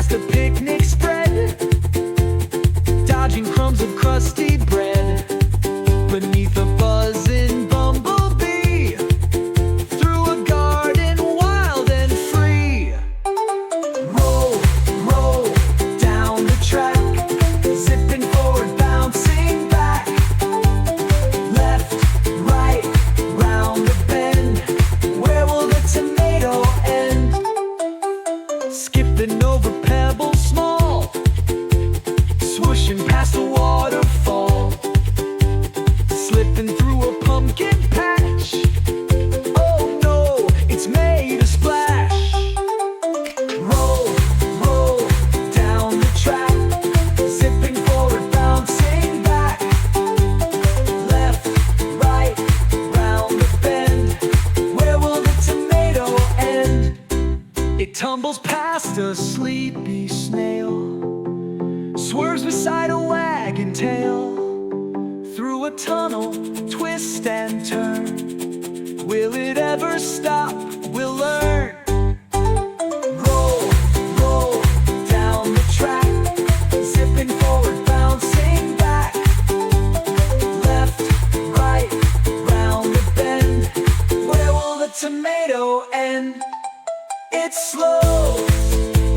past a picnic spread, dodging crumbs of crusty bread, beneath a buzzing bumblebee, through a garden wild and free. Roll, roll down the track, zipping forward, bouncing back, left, right, round the bend. Where will the tomato end? Skipping over pebbles small, swooshing past a waterfall, slipping through a pumpkin patch. Oh no, it's made a splash. Roll, roll down the track, zipping forward, bouncing back, left, right, round the bend. Where will the tomato end? It tumbles past a sleepy snail, swerves beside a wagon tail, through a tunnel, twist and turn. Will it ever stop? We'll learn. Roll, roll down the track, zipping forward, bouncing back, left, right, round the bend. Where will the tomato end? It slows,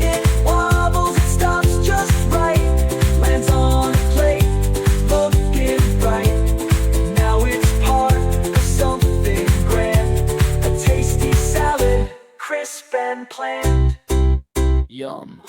it wobbles, it stops just right, lands on a plate, looking bright. Now it's part of something grand, a tasty salad, crisp and planned. Yum.